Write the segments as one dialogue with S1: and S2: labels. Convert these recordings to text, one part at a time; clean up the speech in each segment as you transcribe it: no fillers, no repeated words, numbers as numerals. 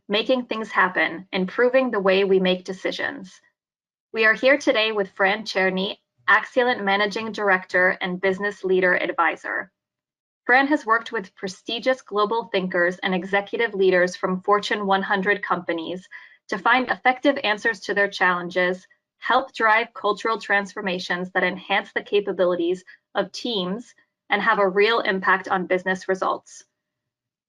S1: making things happen, improving the way we make decisions. We are here today with Fran Cherny, Axient Managing Director and Business Leader Advisor. Fran has worked with prestigious global thinkers and executive leaders from Fortune 100 companies to find effective answers to their challenges, help drive cultural transformations that enhance the capabilities of teams, and have a real impact on business results.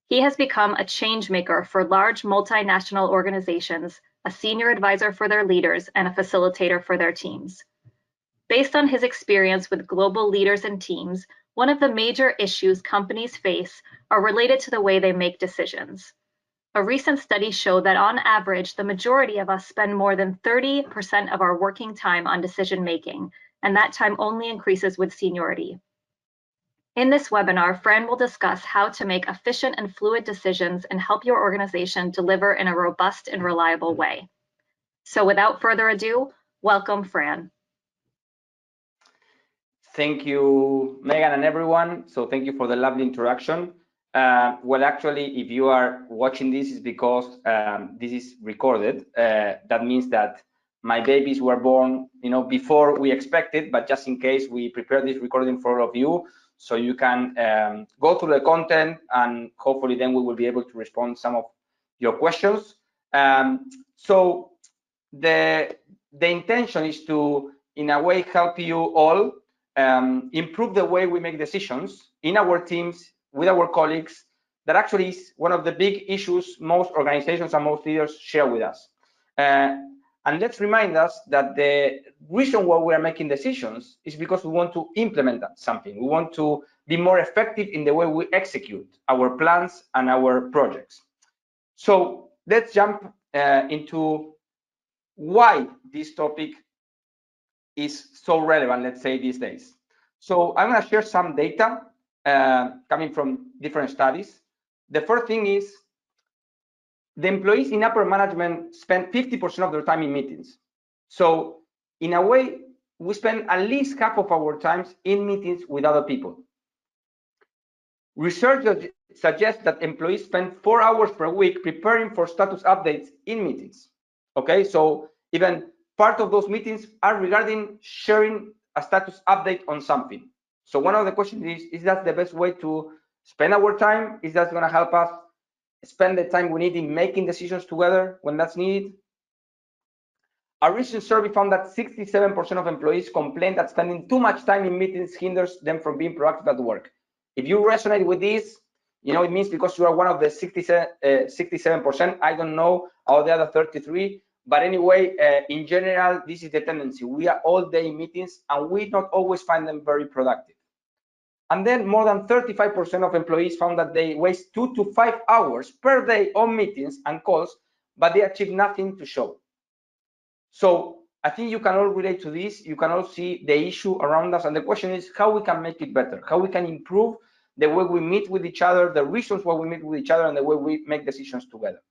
S1: He has become a change maker for large multinational organizations, a senior advisor for their leaders, and a facilitator for their teams. Based on his experience with global leaders and teams, one of the major issues companies face are related to the way they make decisions. A recent study showed that on average, the majority of us spend more than 30% of our working time on decision making, and that time only increases with seniority. In this webinar, Fran will discuss how to make efficient and fluid decisions and help your organization deliver in a robust and reliable way. So without further ado, welcome, Fran.
S2: Thank you, Megan, and everyone. So thank you for the lovely introduction. Well, actually, if you are watching this, it's because this is recorded. That means that my babies were born, before we expected, but just in case, we prepared this recording for all of you, so you can go through the content, and hopefully then we will be able to respond some of your questions. So the intention is to, in a way, help you all improve the way we make decisions in our teams, with our colleagues. That actually is one of the big issues most organizations and most leaders share with us. And let's remind us that the reason why we are making decisions is because we want to implement something. We want to be more effective in the way we execute our plans and our projects. So let's jump into why this topic is so relevant, let's say, these days. So I'm going to share some data coming from different studies. The first thing is the employees in upper management spend 50% of their time in meetings. So in a way, we spend at least half of our time in meetings with other people. Research suggests that employees spend 4 hours per week preparing for status updates in meetings. Okay, so even part of those meetings are regarding sharing a status update on something. So one of the questions is that the best way to spend our time? Is that going to help us spend the time we need in making decisions together when that's needed? A recent survey found that 67% of employees complain that spending too much time in meetings hinders them from being productive at work. If you resonate with this, it means because you are one of the 67%. I don't know how the other 33%. But anyway, in general, this is the tendency. We are all day in meetings, and we don't always find them very productive. And then more than 35% of employees found that they waste 2 to 5 hours per day on meetings and calls, but they achieve nothing to show. So I think you can all relate to this. You can all see the issue around us. And the question is how we can make it better, how we can improve the way we meet with each other, the reasons why we meet with each other, and the way we make decisions together.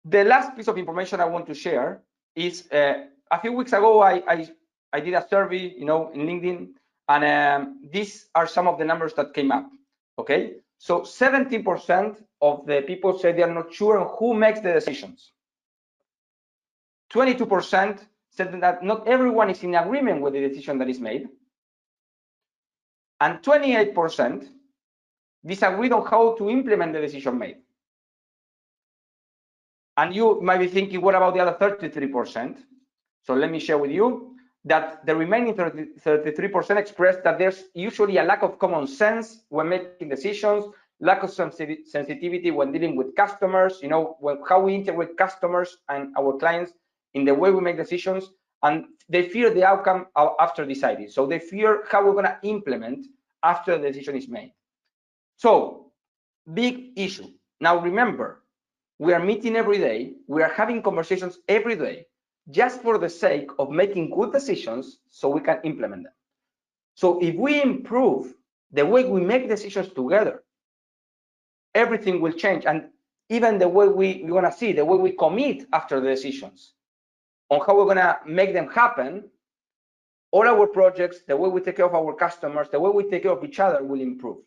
S2: The last piece of information I want to share is a few weeks ago, I did a survey, in LinkedIn, and these are some of the numbers that came up. Okay, so 17% of the people said they are not sure on who makes the decisions. 22% said that not everyone is in agreement with the decision that is made, and 28% disagreed on how to implement the decision made. And you might be thinking, what about the other 33%? So let me share with you that the remaining 33% expressed that there's usually a lack of common sense when making decisions, lack of sensitivity when dealing with customers, how we integrate customers and our clients in the way we make decisions, and they fear the outcome after deciding. So they fear how we're going to implement after the decision is made. So big issue. Now remember, we are meeting every day, we are having conversations every day, just for the sake of making good decisions so we can implement them. So if we improve the way we make decisions together, everything will change. And even the way we're going to see, the way we commit after the decisions, on how we're going to make them happen, all our projects, the way we take care of our customers, the way we take care of each other will improve.